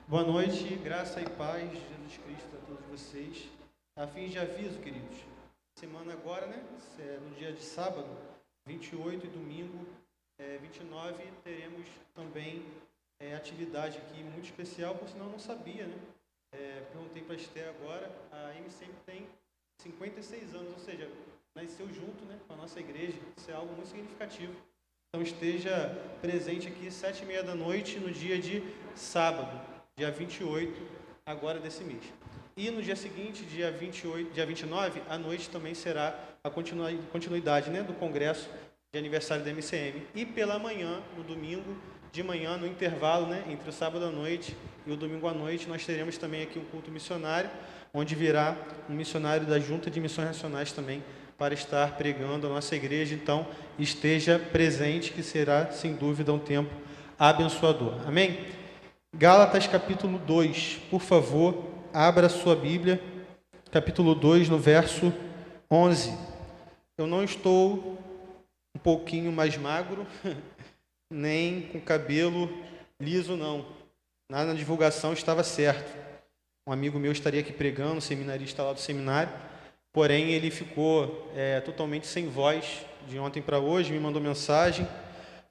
Boa noite, graça e paz de Jesus Cristo a todos vocês. A fim de aviso, queridos, semana agora, né? No dia de sábado, 28 e domingo, 29, teremos também atividade aqui muito especial, por sinal eu não sabia, né? Perguntei para a Esther agora, a MCM tem 56 anos, ou seja, nasceu junto, né, com a nossa igreja. Isso é algo muito significativo. Então esteja presente aqui 7h30 da noite no dia de sábado, dia 28, agora desse mês. E no dia seguinte, dia 29, à noite também será a continuidade, né, do congresso de aniversário da MCM. E pela manhã, no domingo, de manhã, no intervalo, né, entre o sábado à noite e o domingo à noite, nós teremos também aqui um culto missionário, onde virá um missionário da Junta de Missões Nacionais também para estar pregando a nossa igreja. Então, esteja presente, que será, sem dúvida, um tempo abençoador. Amém? Gálatas, capítulo 2, por favor, abra a sua Bíblia, capítulo 2, no verso 11. Eu não estou um pouquinho mais magro, nem com cabelo liso, não. Na divulgação estava certo. Um amigo meu estaria aqui pregando, um seminarista lá do seminário, porém ele ficou totalmente sem voz de ontem para hoje, me mandou mensagem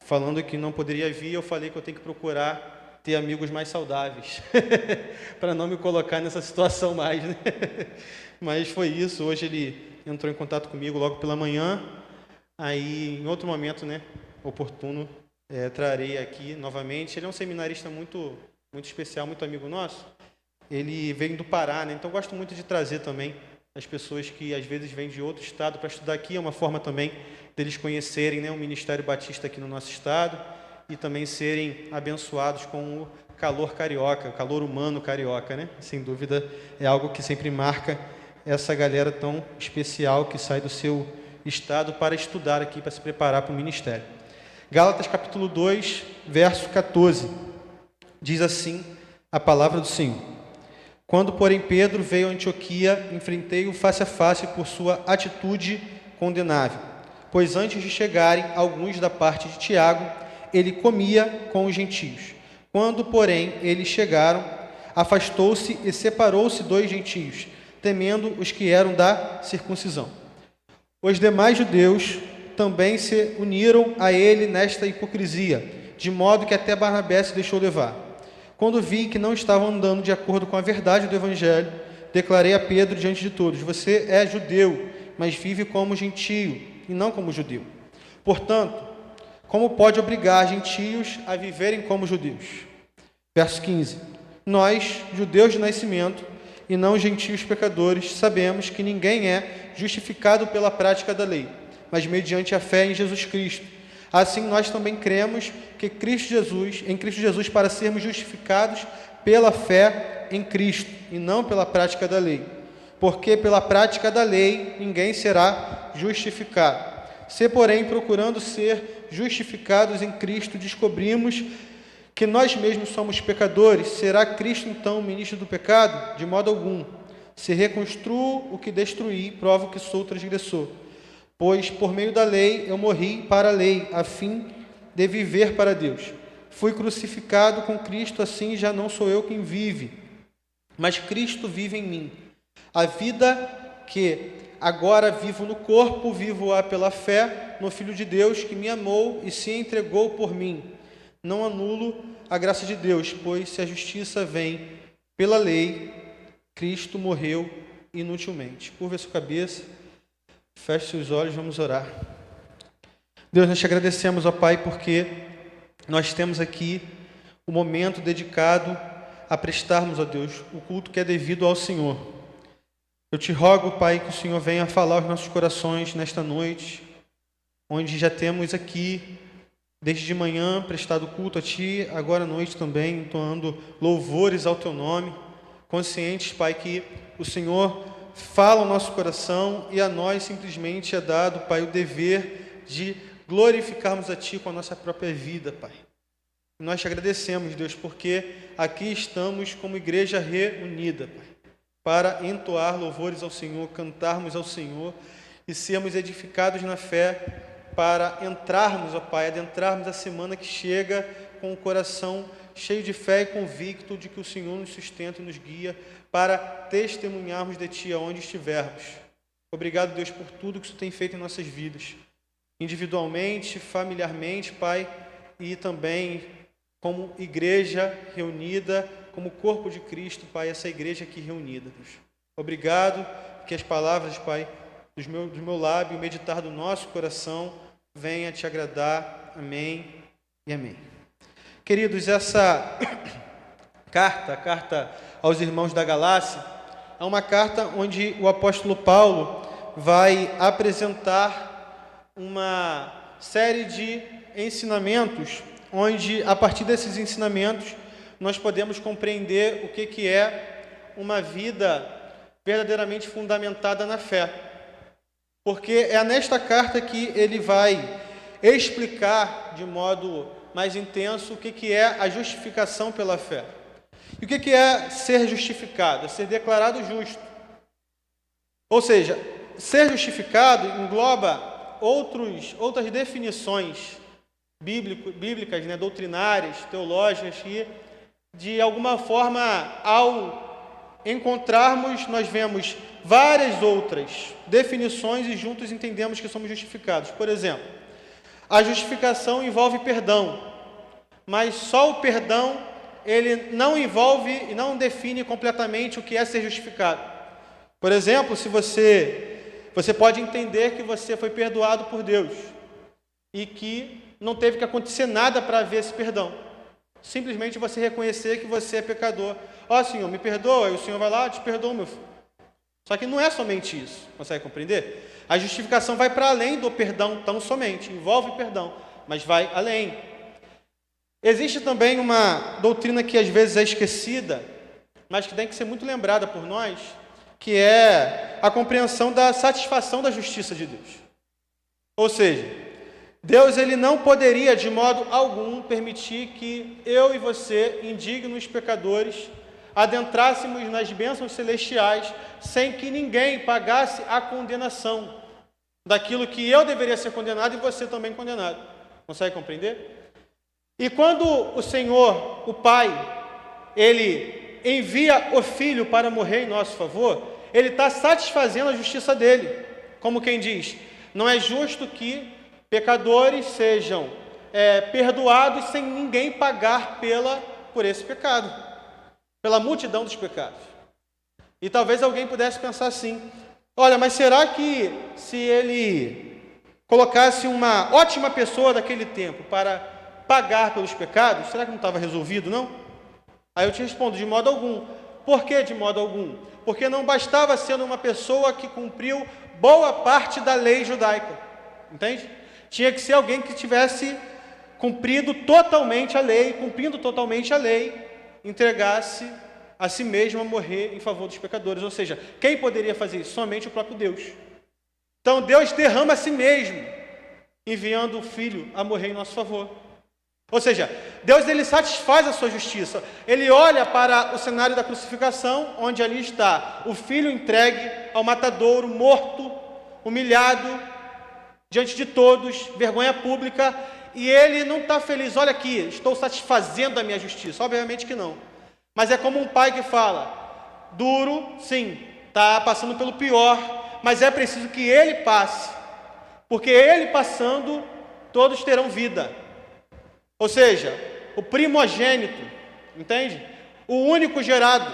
falando que não poderia vir. Eu falei que eu tenho que procurar ter amigos mais saudáveis, para não me colocar nessa situação mais, né? Mas foi isso. Hoje ele entrou em contato comigo logo pela manhã, aí em outro momento, né, oportuno, trarei aqui novamente. Ele é um seminarista muito especial, muito amigo nosso. Ele veio do Pará, né? Então eu gosto muito de trazer também as pessoas que às vezes vêm de outro estado para estudar aqui. É uma forma também deles conhecerem, né, o Ministério Batista aqui no nosso estado e também serem abençoados com o calor carioca, o calor humano carioca, né? Sem dúvida é algo que sempre marca essa galera tão especial que sai do seu estado para estudar aqui, para se preparar para o ministério. Gálatas capítulo 2, verso 14, diz assim a palavra do Senhor: Quando, porém, Pedro veio a Antioquia, enfrentei-o face a face por sua atitude condenável, pois antes de chegarem alguns da parte de Tiago, ele comia com os gentios. Quando, porém, eles chegaram, afastou-se e separou-se dos gentios, temendo os que eram da circuncisão. Os demais judeus também se uniram a ele nesta hipocrisia, de modo que até Barnabé se deixou levar. Quando vi que não estavam andando de acordo com a verdade do Evangelho, declarei a Pedro diante de todos: você é judeu, mas vive como gentio e não como judeu. Portanto, como pode obrigar gentios a viverem como judeus? Verso 15. Nós, judeus de nascimento, e não gentios pecadores, sabemos que ninguém é justificado pela prática da lei, mas mediante a fé em Jesus Cristo. Assim, nós também cremos que em Cristo Jesus, para sermos justificados pela fé em Cristo, e não pela prática da lei. Porque pela prática da lei ninguém será justificado. Se, porém, procurando ser justificados em Cristo, descobrimos que nós mesmos somos pecadores, será Cristo então o ministro do pecado? De modo algum. Se reconstruo o que destruí, provo que sou transgressor. Pois por meio da lei eu morri para a lei, a fim de viver para Deus. Fui crucificado com Cristo, assim já não sou eu quem vive, mas Cristo vive em mim. A vida que agora vivo no corpo, vivo-a pela fé no Filho de Deus, que me amou e se entregou por mim. Não anulo a graça de Deus, pois se a justiça vem pela lei, Cristo morreu inutilmente. Curva a sua cabeça, feche seus olhos, vamos orar. Deus, nós te agradecemos, ó Pai, porque nós temos aqui o momento dedicado a prestarmos, ó Deus, o culto que é devido ao Senhor. Eu te rogo, Pai, que o Senhor venha falar aos nossos corações nesta noite, onde já temos aqui, desde de manhã, prestado culto a Ti, agora à noite também, entoando louvores ao Teu nome, conscientes, Pai, que o Senhor fala ao nosso coração e a nós simplesmente é dado, Pai, o dever de glorificarmos a Ti com a nossa própria vida, Pai. Nós te agradecemos, Deus, porque aqui estamos como igreja reunida, Pai, para entoar louvores ao Senhor, cantarmos ao Senhor e sermos edificados na fé para entrarmos, ó Pai, adentrarmos a semana que chega com o coração cheio de fé e convicto de que o Senhor nos sustenta e nos guia para testemunharmos de Ti aonde estivermos. Obrigado, Deus, por tudo que o Senhor tem feito em nossas vidas, individualmente, familiarmente, Pai, e também como igreja reunida, como corpo de Cristo, Pai, essa igreja aqui reunida, Deus. Obrigado que as palavras, Pai, do meu lábio, o meditar do nosso coração, venha te agradar. Amém e amém. Queridos, essa carta, a carta aos irmãos da Galácia, é uma carta onde o apóstolo Paulo vai apresentar uma série de ensinamentos, onde, a partir desses ensinamentos, nós podemos compreender o que é uma vida verdadeiramente fundamentada na fé. Porque é nesta carta que ele vai explicar de modo mais intenso o que é a justificação pela fé. E o que é ser justificado? É ser declarado justo. Ou seja, ser justificado engloba outras definições bíblicas, né, doutrinárias, teológicas, que de alguma forma, ao encontrarmos, nós vemos várias outras definições e juntos entendemos que somos justificados. Por exemplo, a justificação envolve perdão, mas só o perdão, ele não envolve e não define completamente o que é ser justificado. Por exemplo, se você pode entender que você foi perdoado por Deus e que não teve que acontecer nada para haver esse perdão. Simplesmente você reconhecer que você é pecador. Ó, Senhor, me perdoa. E o Senhor vai lá, te perdoa, meu filho. Só que não é somente isso. Consegue compreender? A justificação vai para além do perdão tão somente. Envolve perdão, mas vai além. Existe também uma doutrina que às vezes é esquecida, mas que tem que ser muito lembrada por nós, que é a compreensão da satisfação da justiça de Deus. Ou seja, Deus ele não poderia de modo algum permitir que eu e você, indignos pecadores, adentrássemos nas bênçãos celestiais sem que ninguém pagasse a condenação daquilo que eu deveria ser condenado e você também condenado. Consegue compreender? E quando o Senhor, o Pai, ele envia o Filho para morrer em nosso favor, ele está satisfazendo a justiça dele. Como quem diz, não é justo que pecadores sejam perdoados sem ninguém pagar por esse pecado, pela multidão dos pecados. E talvez alguém pudesse pensar assim, olha, mas será que se ele colocasse uma ótima pessoa daquele tempo para pagar pelos pecados, será que não estava resolvido, não? Aí eu te respondo, de modo algum. Por que de modo algum? Porque não bastava sendo uma pessoa que cumpriu boa parte da lei judaica, entende? Tinha que ser alguém que tivesse cumprindo totalmente a lei, entregasse a si mesmo a morrer em favor dos pecadores. Ou seja, quem poderia fazer isso? Somente o próprio Deus. Então Deus derrama a si mesmo, enviando o Filho a morrer em nosso favor. Ou seja, Deus ele satisfaz a sua justiça. Ele olha para o cenário da crucificação, onde ali está o Filho entregue ao matadouro, morto, humilhado, diante de todos, vergonha pública, e ele não está feliz. Olha aqui, estou satisfazendo a minha justiça. Obviamente que não. Mas é como um pai que fala, duro, sim, está passando pelo pior, mas é preciso que ele passe, porque ele passando, todos terão vida. Ou seja, o primogênito, entende? O único gerado,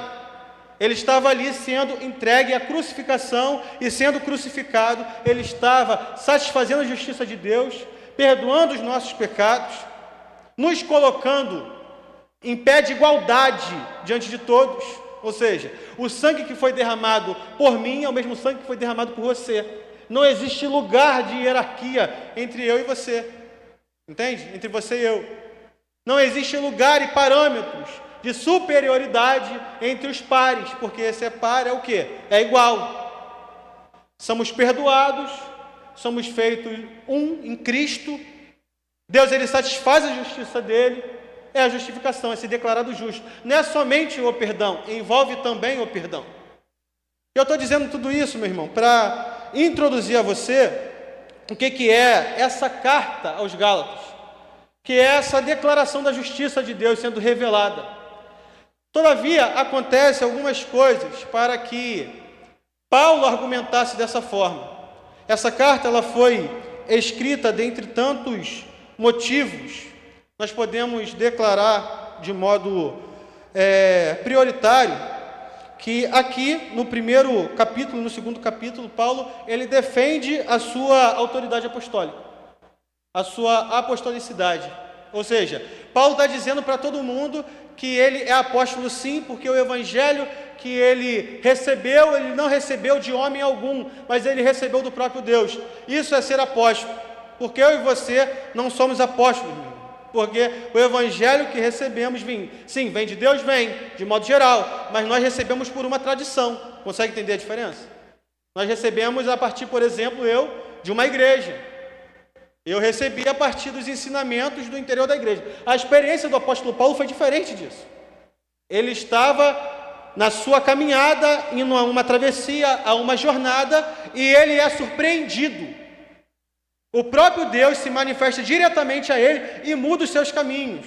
ele estava ali sendo entregue à crucificação e sendo crucificado, ele estava satisfazendo a justiça de Deus, perdoando os nossos pecados, nos colocando em pé de igualdade diante de todos. Ou seja, o sangue que foi derramado por mim é o mesmo sangue que foi derramado por você. Não existe lugar de hierarquia entre eu e você. Entende? Entre você e eu. Não existe lugar e parâmetros de superioridade entre os pares, porque esse par é o quê? É igual. Somos perdoados, somos feitos um em Cristo. Deus ele satisfaz a justiça dele, é a justificação, é ser declarado justo. Não é somente o perdão, envolve também o perdão. Eu estou dizendo tudo isso, meu irmão, para introduzir a você o que é essa carta aos Gálatas. que é essa declaração da justiça de Deus sendo revelada. Todavia, acontecem algumas coisas para que Paulo argumentasse dessa forma. Essa carta ela foi escrita dentre tantos motivos. Nós podemos declarar de modo prioritário que aqui no primeiro capítulo, no segundo capítulo, Paulo ele defende a sua autoridade apostólica, a sua apostolicidade. Ou seja, Paulo está dizendo para todo mundo que ele é apóstolo sim, porque o evangelho que ele recebeu, ele não recebeu de homem algum, mas ele recebeu do próprio Deus. Isso é ser apóstolo, porque eu e você não somos apóstolos, porque o evangelho que recebemos vem de Deus, vem, de modo geral, mas nós recebemos por uma tradição. Consegue entender a diferença? Nós recebemos a partir, por exemplo, de uma igreja. Eu recebi a partir dos ensinamentos do interior da igreja. A experiência do apóstolo Paulo foi diferente disso. Ele estava na sua caminhada, indo a uma travessia, a uma jornada, e ele é surpreendido. O próprio Deus se manifesta diretamente a ele e muda os seus caminhos.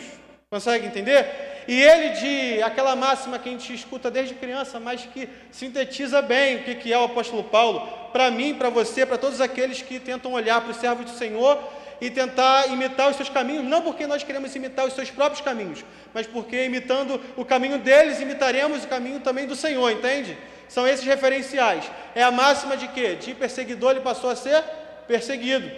Consegue entender? E ele, aquela máxima que a gente escuta desde criança, mas que sintetiza bem o que é o apóstolo Paulo, para mim, para você, para todos aqueles que tentam olhar para os servos do Senhor e tentar imitar os seus caminhos, não porque nós queremos imitar os seus próprios caminhos, mas porque imitando o caminho deles, imitaremos o caminho também do Senhor, entende? São esses referenciais. É a máxima de quê? De perseguidor ele passou a ser perseguido.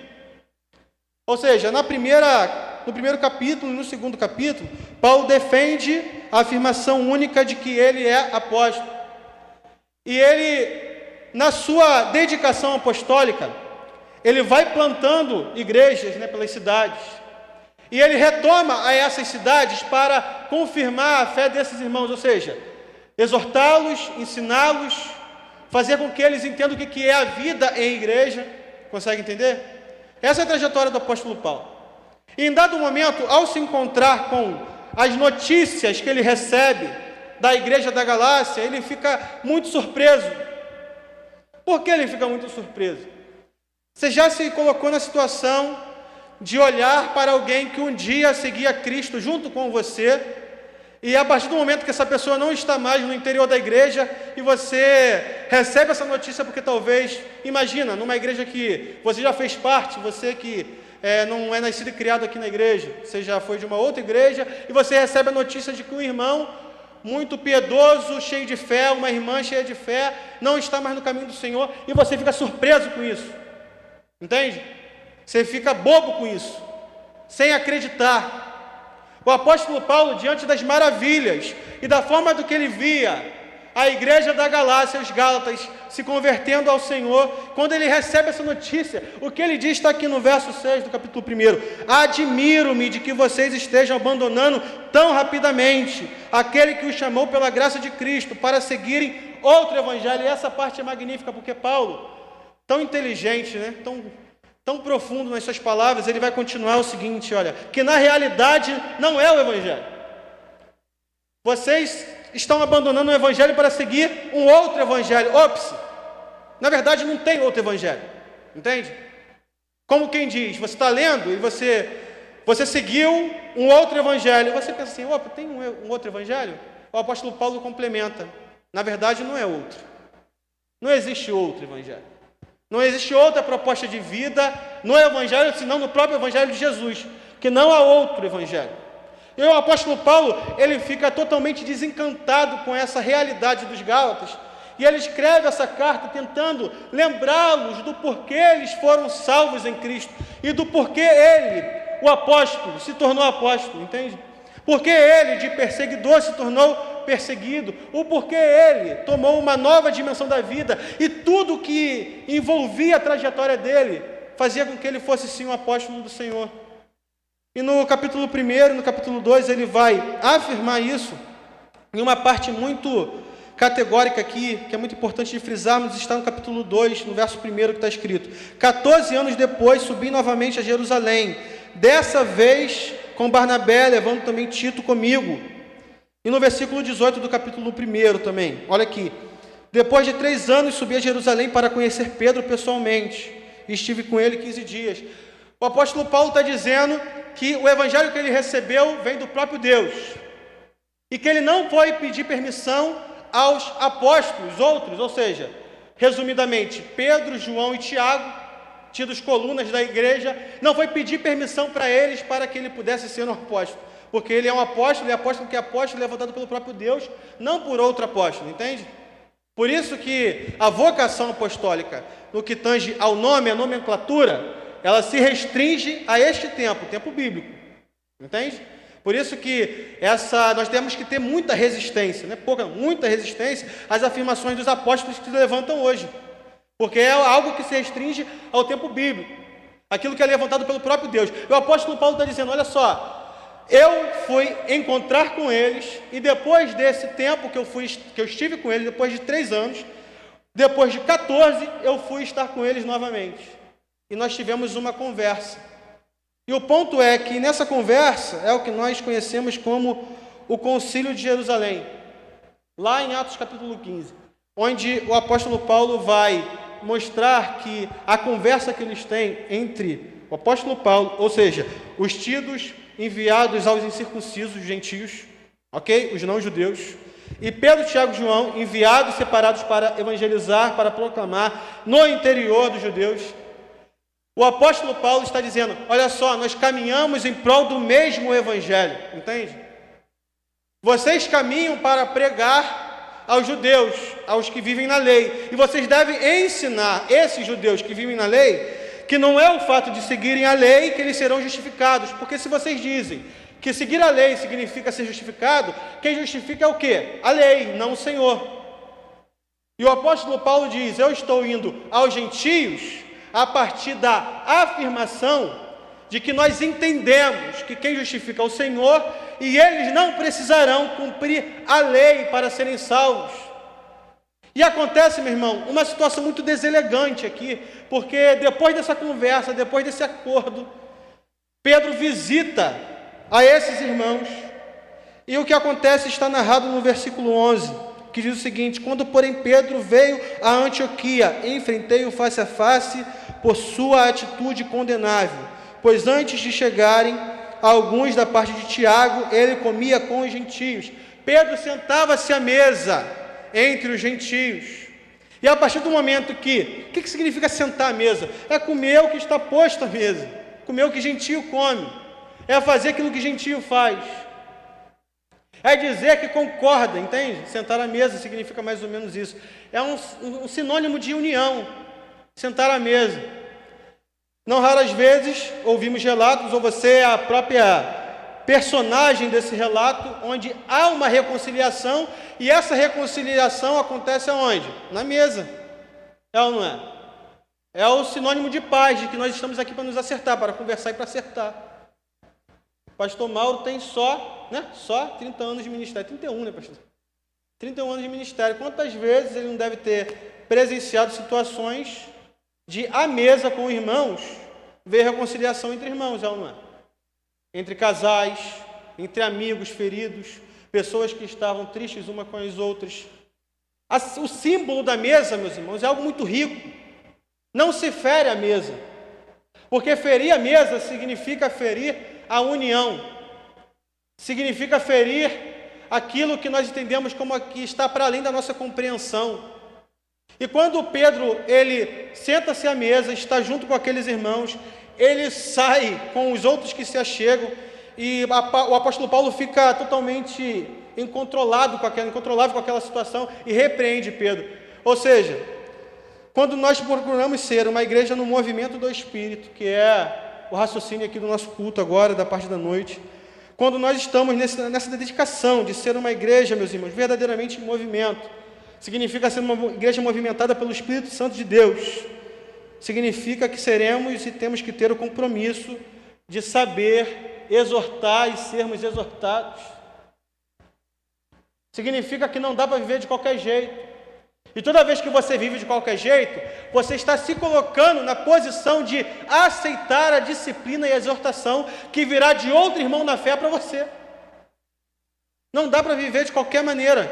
Ou seja, no primeiro capítulo e no segundo capítulo, Paulo defende a afirmação única de que ele é apóstolo. E ele, na sua dedicação apostólica, ele vai plantando igrejas pelas cidades. E ele retoma a essas cidades para confirmar a fé desses irmãos, ou seja, exortá-los, ensiná-los, fazer com que eles entendam o que é a vida em igreja. Consegue entender? Essa é a trajetória do apóstolo Paulo. E em dado momento, ao se encontrar com as notícias que ele recebe da igreja da Galácia, ele fica muito surpreso. Por que ele fica muito surpreso? Você já se colocou na situação de olhar para alguém que um dia seguia Cristo junto com você, e a partir do momento que essa pessoa não está mais no interior da igreja, e você recebe essa notícia porque talvez, imagina, numa igreja que você já fez parte, você que não é nascido e criado aqui na igreja, você já foi de uma outra igreja, e você recebe a notícia de que um irmão muito piedoso, cheio de fé, uma irmã cheia de fé, não está mais no caminho do Senhor, e você fica surpreso com isso. Entende? Você fica bobo com isso, sem acreditar. O apóstolo Paulo, diante das maravilhas e da forma do que ele via a igreja da Galácia, os Gálatas, se convertendo ao Senhor, quando ele recebe essa notícia, o que ele diz está aqui no verso 6 do capítulo 1. Admiro-me de que vocês estejam abandonando tão rapidamente aquele que os chamou pela graça de Cristo para seguirem outro evangelho. E essa parte é magnífica, porque Paulo, tão inteligente, tão profundo nas suas palavras, ele vai continuar o seguinte, olha, que na realidade não é o evangelho. Vocês estão abandonando o evangelho para seguir um outro evangelho. Ops! Na verdade não tem outro evangelho. Entende? Como quem diz, você está lendo e você seguiu um outro evangelho. E você pensa assim, opa, tem um outro evangelho? O apóstolo Paulo complementa. Na verdade não é outro. Não existe outro evangelho. Não existe outra proposta de vida no evangelho, senão no próprio evangelho de Jesus, que não há outro evangelho. E o apóstolo Paulo, ele fica totalmente desencantado com essa realidade dos Gálatas, e ele escreve essa carta tentando lembrá-los do porquê eles foram salvos em Cristo, e do porquê ele, o apóstolo, se tornou apóstolo, entende? Porque ele, de perseguidor, se tornou perseguido, o porquê ele tomou uma nova dimensão da vida, e tudo que envolvia a trajetória dele, fazia com que ele fosse sim um apóstolo do Senhor. E no capítulo 1 e no capítulo 2 ele vai afirmar isso em uma parte muito categórica aqui, que é muito importante de frisarmos, está no capítulo 2, no verso 1 que está escrito: 14 anos depois subi novamente a Jerusalém, dessa vez com Barnabé, levando também Tito comigo. E no versículo 18 do capítulo 1 também, olha aqui: depois de 3 anos subi a Jerusalém para conhecer Pedro pessoalmente, e estive com ele 15 dias. O apóstolo Paulo está dizendo que o evangelho que ele recebeu vem do próprio Deus e que ele não foi pedir permissão aos apóstolos, outros, ou seja, resumidamente, Pedro, João e Tiago, tidos colunas da igreja, não foi pedir permissão para eles para que ele pudesse ser um apóstolo, porque ele é um apóstolo, e apóstolo que é apóstolo levantado pelo próprio Deus, não por outro apóstolo, entende? Por isso que a vocação apostólica, no que tange ao nome, a nomenclatura, ela se restringe a este tempo, o tempo bíblico, entende? Por isso que nós temos que ter muita resistência, né? Muita resistência às afirmações dos apóstolos que se levantam hoje, porque é algo que se restringe ao tempo bíblico, aquilo que é levantado pelo próprio Deus. E o apóstolo Paulo está dizendo, olha só, eu fui encontrar com eles, e depois desse tempo que eu estive com eles, depois de 3 anos, depois de 14, eu fui estar com eles novamente. E nós tivemos uma conversa. E o ponto é que nessa conversa é o que nós conhecemos como o Concílio de Jerusalém, lá em Atos capítulo 15, onde o apóstolo Paulo vai mostrar que a conversa que eles têm entre o apóstolo Paulo, ou seja, os tidos enviados aos incircuncisos gentios, ok? Os não-judeus, e Pedro, Tiago e João, enviados, separados para evangelizar, para proclamar no interior dos judeus. O apóstolo Paulo está dizendo, olha só, nós caminhamos em prol do mesmo evangelho, entende? Vocês caminham para pregar aos judeus, aos que vivem na lei, e vocês devem ensinar esses judeus que vivem na lei, que não é o fato de seguirem a lei que eles serão justificados, porque se vocês dizem que seguir a lei significa ser justificado, quem justifica é o quê? A lei, não o Senhor. E o apóstolo Paulo diz, eu estou indo aos gentios, a partir da afirmação de que nós entendemos que quem justifica é o Senhor e eles não precisarão cumprir a lei para serem salvos. E acontece, meu irmão, uma situação muito deselegante aqui, porque depois dessa conversa, depois desse acordo, Pedro visita a esses irmãos e o que acontece está narrado no versículo 11, que diz o seguinte, quando porém Pedro veio a Antioquia, enfrentei-o face a face por sua atitude condenável, pois antes de chegarem alguns da parte de Tiago, ele comia com os gentios. Pedro sentava-se à mesa entre os gentios. E a partir do momento o que significa sentar à mesa? É comer o que está posto à mesa, comer o que gentio come, é fazer aquilo que gentio faz. É dizer que concorda, entende? Sentar à mesa significa mais ou menos isso. É um sinônimo de união, sentar à mesa. Não raras vezes ouvimos relatos, ou você é a própria personagem desse relato, onde há uma reconciliação, e essa reconciliação acontece aonde? Na mesa. É ou não é? É o sinônimo de paz, de que nós estamos aqui para nos acertar, para conversar e para acertar. O pastor Mauro tem só 30 anos de ministério. 31, né, pastor? 31 anos de ministério. Quantas vezes ele não deve ter presenciado situações de, à mesa com irmãos, ver reconciliação entre irmãos, é ou não é? Entre casais, entre amigos feridos, pessoas que estavam tristes uma com as outras. O símbolo da mesa, meus irmãos, é algo muito rico. Não se fere a mesa, porque ferir a mesa significa ferir a união, significa ferir aquilo que nós entendemos como que está para além da nossa compreensão. E quando Pedro, ele senta-se à mesa, está junto com aqueles irmãos, ele sai com os outros que se achegam, e o apóstolo Paulo fica totalmente incontrolável com aquela situação e repreende Pedro. Ou seja, quando nós procuramos ser uma igreja no movimento do Espírito, que é o raciocínio aqui do nosso culto agora, da parte da noite, quando nós estamos nessa dedicação de ser uma igreja, meus irmãos, verdadeiramente em movimento, significa ser uma igreja movimentada pelo Espírito Santo de Deus, significa que seremos e temos que ter o compromisso de saber exortar e sermos exortados. Significa que não dá para viver de qualquer jeito. E toda vez que você vive de qualquer jeito, você está se colocando na posição de aceitar a disciplina e a exortação que virá de outro irmão na fé para você. Não dá para viver de qualquer maneira,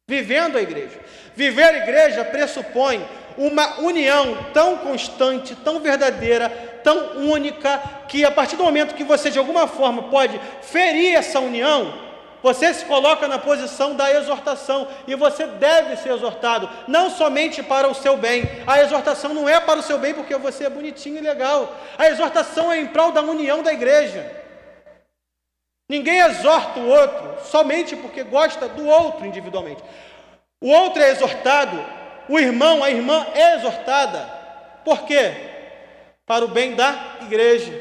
vivendo a igreja. Viver a igreja pressupõe uma união tão constante, tão verdadeira, tão única, que a partir do momento que você de alguma forma pode ferir essa união, você se coloca na posição da exortação, e você deve ser exortado, não somente para o seu bem. A exortação não é para o seu bem porque você é bonitinho e legal. A exortação é em prol da união da igreja. Ninguém exorta o outro somente porque gosta do outro individualmente. O outro é exortado, o irmão, a irmã é exortada. Por quê? Para o bem da igreja.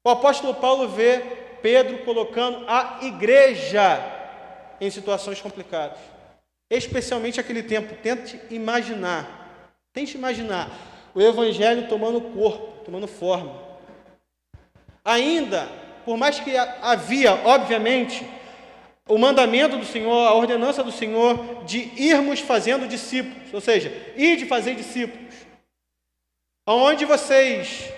O apóstolo Paulo vê Pedro colocando a igreja em situações complicadas, especialmente aquele tempo. Tente imaginar o evangelho tomando corpo, tomando forma. Ainda, por mais que havia, obviamente, o mandamento do Senhor, a ordenança do Senhor de irmos fazendo discípulos, ou seja, ir de fazer discípulos, aonde vocês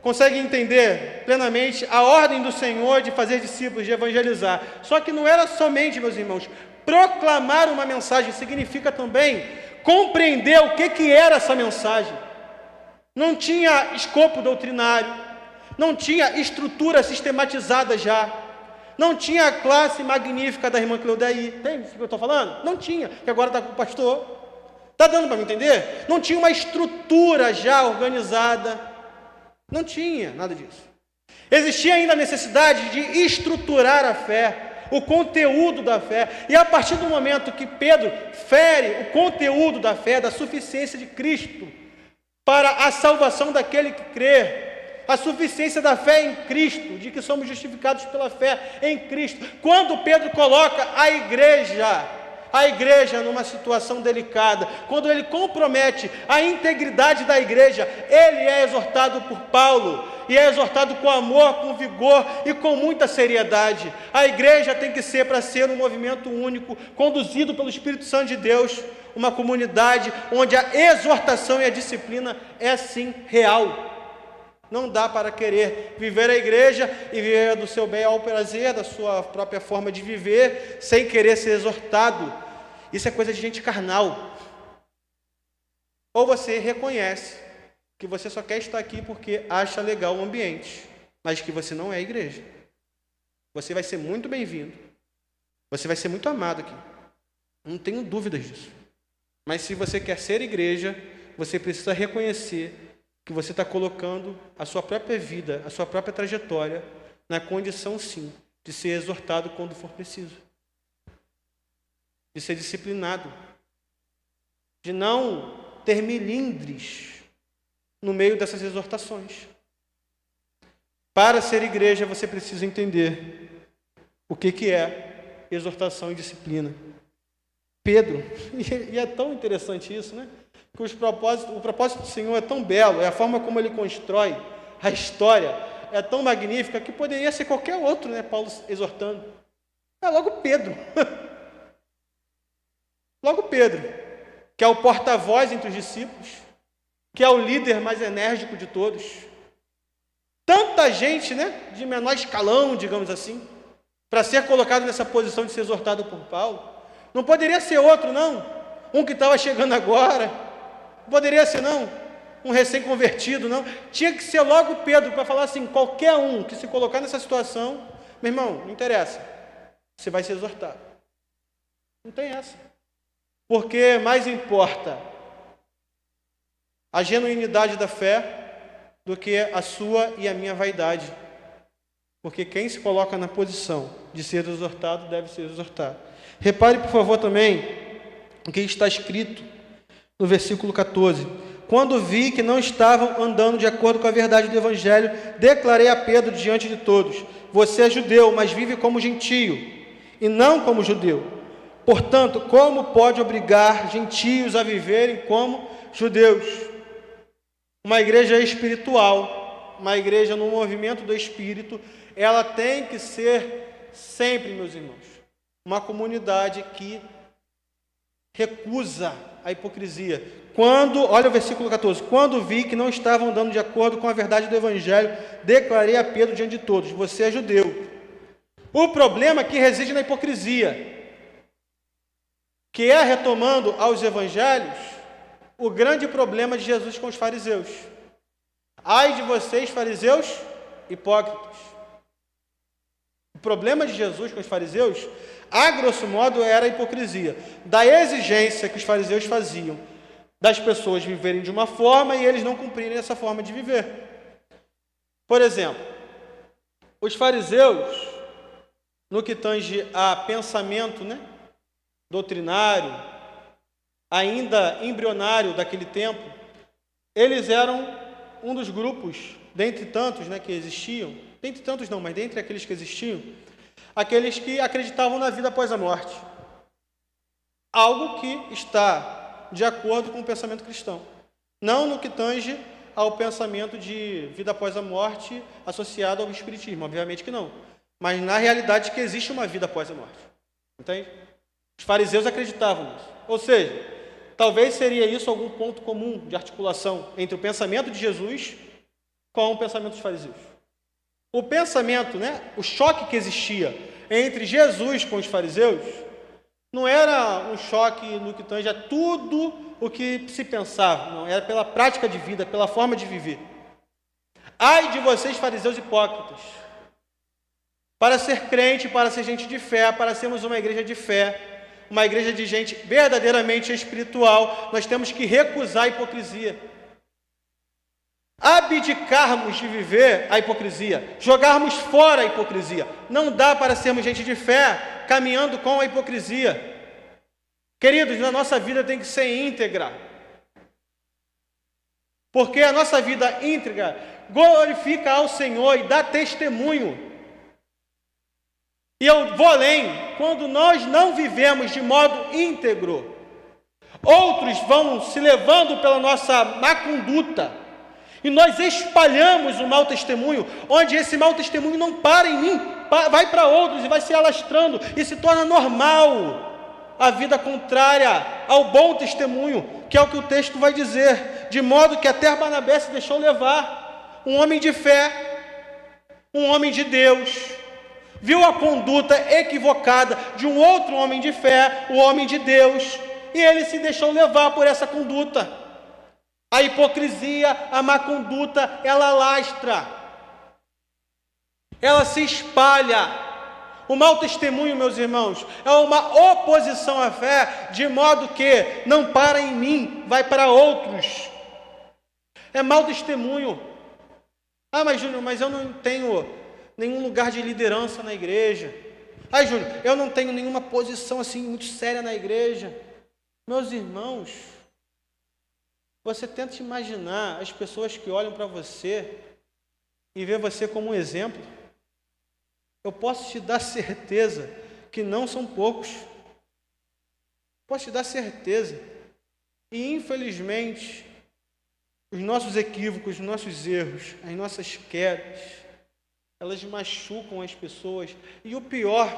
conseguem entender plenamente a ordem do Senhor de fazer discípulos, de evangelizar. Só que não era somente, meus irmãos, proclamar uma mensagem, significa também compreender o que era essa mensagem. Não tinha escopo doutrinário, não tinha estrutura sistematizada já, não tinha a classe magnífica da irmã Cleudaí. Entende o que eu estou falando? Não tinha, que agora está com o pastor. Está dando para me entender? Não tinha uma estrutura já organizada. Não tinha nada disso. Existia ainda a necessidade de estruturar a fé, o conteúdo da fé. E a partir do momento que Pedro fere o conteúdo da fé, da suficiência de Cristo para a salvação daquele que crê, a suficiência da fé em Cristo, de que somos justificados pela fé em Cristo. Quando Pedro coloca a igreja numa situação delicada, quando ele compromete a integridade da igreja, ele é exortado por Paulo, e é exortado com amor, com vigor e com muita seriedade. A igreja tem que ser, para ser um movimento único, conduzido pelo Espírito Santo de Deus, uma comunidade onde a exortação e a disciplina é sim real. Não dá para querer viver a igreja e viver do seu bem ao prazer, da sua própria forma de viver, sem querer ser exortado. Isso é coisa de gente carnal. Ou você reconhece que você só quer estar aqui porque acha legal o ambiente, mas que você não é igreja. Você vai ser muito bem-vindo. Você vai ser muito amado aqui. Não tenho dúvidas disso. Mas se você quer ser igreja, você precisa reconhecer que você está colocando a sua própria vida, a sua própria trajetória, na condição, sim, de ser exortado quando for preciso, de ser disciplinado, de não ter milindres no meio dessas exortações. Para ser igreja, você precisa entender o que é exortação e disciplina. Pedro, e é tão interessante isso, né? Que o propósito do Senhor é tão belo, é a forma como ele constrói a história, é tão magnífica, que poderia ser qualquer outro, né? Paulo exortando. É logo Pedro. Logo Pedro, que é o porta-voz entre os discípulos, que é o líder mais enérgico de todos. Tanta gente, né? De menor escalão, digamos assim, para ser colocado nessa posição de ser exortado por Paulo. Não poderia ser outro, não. Um que estava chegando agora. Não poderia ser, não, um recém-convertido, não. Tinha que ser logo Pedro, para falar assim, qualquer um que se colocar nessa situação, meu irmão, não interessa, você vai ser exortado. Não tem essa. Porque mais importa a genuinidade da fé do que a sua e a minha vaidade. Porque quem se coloca na posição de ser exortado, deve ser exortado. Repare, por favor, também o que está escrito no versículo 14. Quando vi que não estavam andando de acordo com a verdade do Evangelho, declarei a Pedro diante de todos: você é judeu, mas vive como gentio, e não como judeu. Portanto, como pode obrigar gentios a viverem como judeus? Uma igreja espiritual, uma igreja no movimento do Espírito, ela tem que ser sempre, meus irmãos, uma comunidade que recusa a hipocrisia. Olha o versículo 14. Quando vi que não estavam andando de acordo com a verdade do Evangelho, declarei a Pedro diante de todos: você é judeu. O problema aqui reside na hipocrisia, que é, retomando aos evangelhos, o grande problema de Jesus com os fariseus. Ai de vocês, fariseus hipócritas. O problema de Jesus com os fariseus, a grosso modo, era a hipocrisia, da exigência que os fariseus faziam das pessoas viverem de uma forma e eles não cumprirem essa forma de viver. Por exemplo, os fariseus, no que tange a pensamento, doutrinário, ainda embrionário daquele tempo, eles eram um dos grupos, dentre tantos que existiam, dentre tantos não, mas dentre aqueles que existiam, aqueles que acreditavam na vida após a morte. Algo que está de acordo com o pensamento cristão. Não no que tange ao pensamento de vida após a morte associado ao espiritismo, obviamente que não. Mas na realidade que existe uma vida após a morte. Entende? Os fariseus acreditavam nisso. Ou seja, talvez seria isso algum ponto comum de articulação entre o pensamento de Jesus com o pensamento dos fariseus. O pensamento, o choque que existia entre Jesus com os fariseus, não era um choque no que tange a tudo o que se pensava, não, era pela prática de vida, pela forma de viver. Ai de vocês, fariseus hipócritas! Para ser crente, para ser gente de fé, para sermos uma igreja de fé, uma igreja de gente verdadeiramente espiritual, nós temos que recusar a hipocrisia. Abdicarmos de viver a hipocrisia, jogarmos fora a hipocrisia. Não dá para sermos gente de fé caminhando com a hipocrisia. Queridos, a nossa vida tem que ser íntegra. Porque a nossa vida íntegra glorifica ao Senhor e dá testemunho. E eu vou além, quando nós não vivemos de modo íntegro, outros vão se levando pela nossa má conduta, e nós espalhamos o mau testemunho, onde esse mau testemunho não para em mim, vai para outros e vai se alastrando, e se torna normal a vida contrária ao bom testemunho, que é o que o texto vai dizer, de modo que até Barnabé se deixou levar, um homem de fé, um homem de Deus, viu a conduta equivocada de um outro homem de fé, o homem de Deus, e ele se deixou levar por essa conduta. A hipocrisia, a má conduta, ela lastra, ela se espalha. O mau testemunho, meus irmãos, é uma oposição à fé, de modo que não para em mim, vai para outros. É mau testemunho. Ah, mas Júnior, mas eu não tenho nenhum lugar de liderança na igreja. Ah, Júnior, eu não tenho nenhuma posição assim muito séria na igreja. Meus irmãos, você tenta imaginar as pessoas que olham para você e vê você como um exemplo. Eu posso te dar certeza que não são poucos. Posso te dar certeza. E infelizmente, os nossos equívocos, os nossos erros, as nossas quedas, elas machucam as pessoas. E o pior,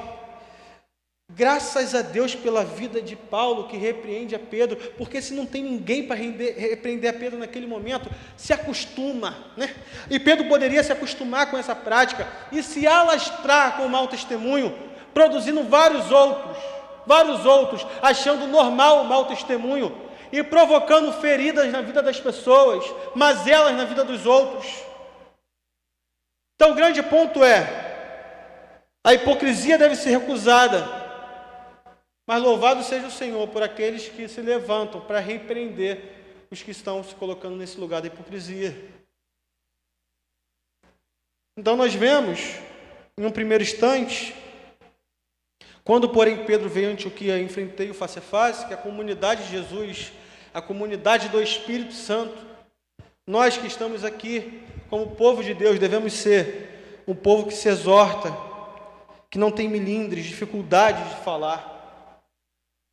graças a Deus pela vida de Paulo, que repreende a Pedro, porque se não tem ninguém para repreender a Pedro naquele momento, se acostuma, E Pedro poderia se acostumar com essa prática e se alastrar com o mau testemunho, produzindo vários outros, achando normal o mau testemunho e provocando feridas na vida das pessoas, mazelas na vida dos outros. Então o grande ponto é, a hipocrisia deve ser recusada. Mas louvado seja o Senhor por aqueles que se levantam para repreender os que estão se colocando nesse lugar da hipocrisia. Então nós vemos, em um primeiro instante, quando porém Pedro veio a Antioquia, enfrentei o face a face, que a comunidade de Jesus, a comunidade do Espírito Santo, nós que estamos aqui como povo de Deus, devemos ser um povo que se exorta, que não tem melindres, dificuldades de falar.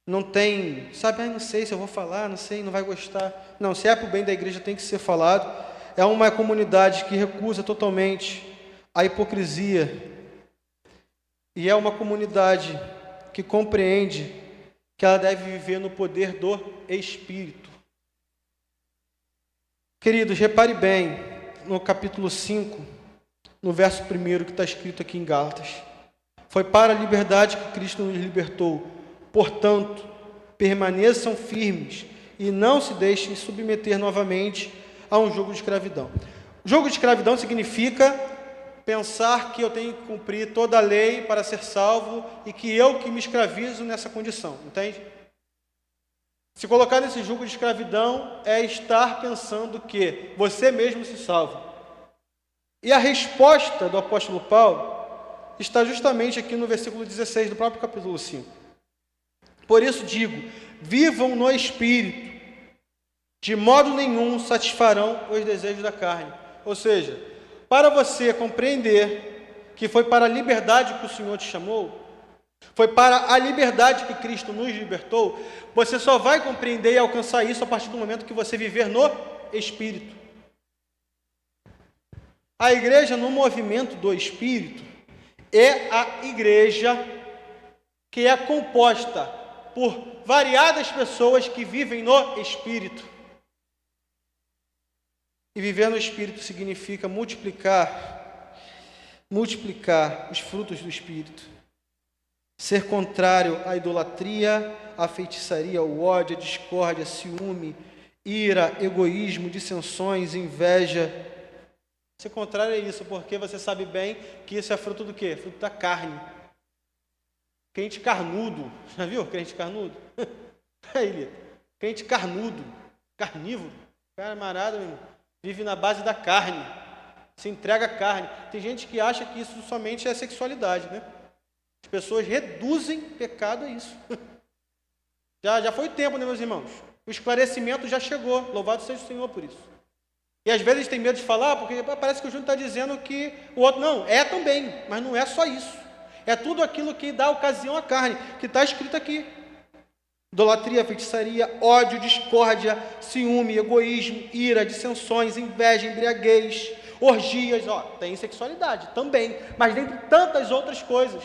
Não tem, não sei se eu vou falar, não sei, não vai gostar. Não, se é para o bem da igreja tem que ser falado. É uma comunidade que recusa totalmente a hipocrisia. E é uma comunidade que compreende que ela deve viver no poder do Espírito. Queridos, repare bem no capítulo 5, no verso 1 que está escrito aqui em Gálatas. Foi para a liberdade que Cristo nos libertou. Portanto, permaneçam firmes e não se deixem submeter novamente a um jugo de escravidão. Jugo de escravidão significa pensar que eu tenho que cumprir toda a lei para ser salvo e que eu que me escravizo nessa condição, entende? Se colocar nesse jugo de escravidão é estar pensando que você mesmo se salva. E a resposta do apóstolo Paulo está justamente aqui no versículo 16 do próprio capítulo 5. Por isso digo, vivam no Espírito, de modo nenhum satisfarão os desejos da carne. Ou seja, para você compreender que foi para a liberdade que o Senhor te chamou, foi para a liberdade que Cristo nos libertou, você só vai compreender e alcançar isso a partir do momento que você viver no Espírito. A igreja no movimento do Espírito é a igreja que é composta por variadas pessoas que vivem no Espírito. E viver no Espírito significa multiplicar os frutos do Espírito. Ser contrário à idolatria, à feitiçaria, ao ódio, à discórdia, ciúme, ira, egoísmo, dissensões, inveja. Ser contrário a isso, porque você sabe bem que isso é fruto do quê? Fruto da carne. Crente carnudo. Já viu crente carnudo? Aí, Lito. Crente carnudo, carnívoro. Cara, marado, meu irmão. Vive na base da carne. Se entrega à carne. Tem gente que acha que isso somente é sexualidade, né? As pessoas reduzem pecado a isso. Já foi tempo, né, meus irmãos? O esclarecimento já chegou. Louvado seja o Senhor por isso. E às vezes tem medo de falar, porque parece que o Júnior está dizendo que o outro... Não, é também, mas não é só isso. É tudo aquilo que dá ocasião à carne, que está escrito aqui. Idolatria, feitiçaria, ódio, discórdia, ciúme, egoísmo, ira, dissensões, inveja, embriaguez, orgias, tem sexualidade também, mas dentre tantas outras coisas.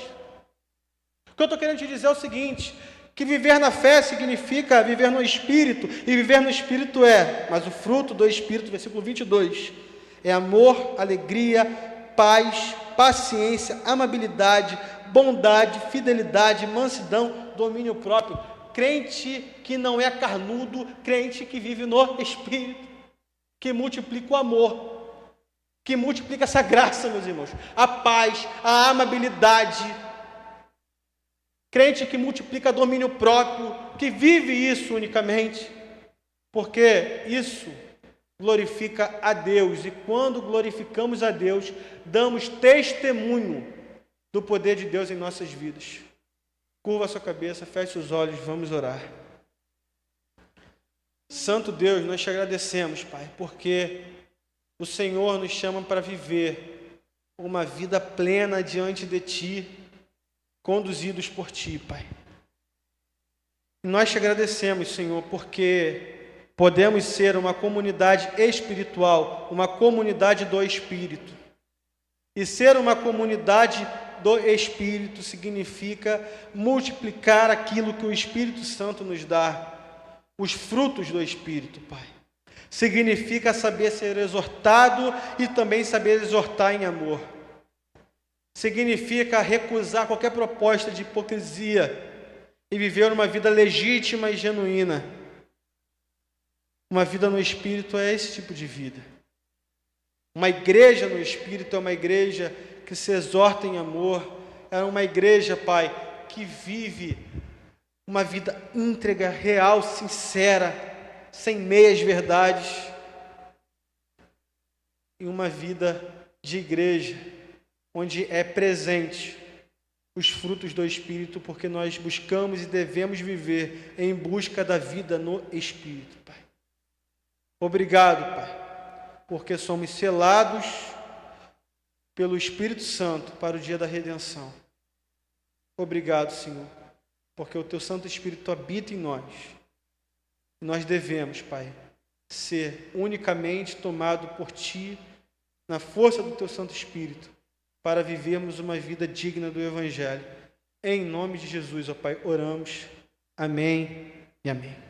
O que eu estou querendo te dizer é o seguinte, que viver na fé significa viver no Espírito, e viver no Espírito mas o fruto do Espírito, versículo 22, é amor, alegria, paz, paciência, amabilidade, bondade, fidelidade, mansidão, domínio próprio. Crente que não é carnudo, crente que vive no Espírito, que multiplica o amor, que multiplica essa graça, meus irmãos, a paz, a amabilidade, crente que multiplica domínio próprio, que vive isso unicamente, porque isso glorifica a Deus, e quando glorificamos a Deus, damos testemunho do poder de Deus em nossas vidas. Curva a sua cabeça, feche os olhos, vamos orar. Santo Deus, nós te agradecemos, Pai, porque o Senhor nos chama para viver uma vida plena diante de Ti, conduzidos por Ti, Pai. E nós te agradecemos, Senhor, porque podemos ser uma comunidade espiritual, uma comunidade do Espírito. E ser uma comunidade do Espírito significa multiplicar aquilo que o Espírito Santo nos dá, os frutos do Espírito, Pai. Significa saber ser exortado e também saber exortar em amor. Significa recusar qualquer proposta de hipocrisia e viver uma vida legítima e genuína. Uma vida no Espírito é esse tipo de vida. Uma igreja no Espírito é uma igreja que se exorta em amor, é uma igreja, Pai, que vive uma vida íntegra, real, sincera, sem meias verdades, e uma vida de igreja, onde é presente os frutos do Espírito, porque nós buscamos e devemos viver em busca da vida no Espírito, Pai. Obrigado, Pai, porque somos selados pelo Espírito Santo para o dia da redenção. Obrigado, Senhor, porque o Teu Santo Espírito habita em nós. Nós devemos, Pai, ser unicamente tomado por Ti, na força do Teu Santo Espírito, para vivermos uma vida digna do Evangelho. Em nome de Jesus, ó Pai, oramos. Amém e amém.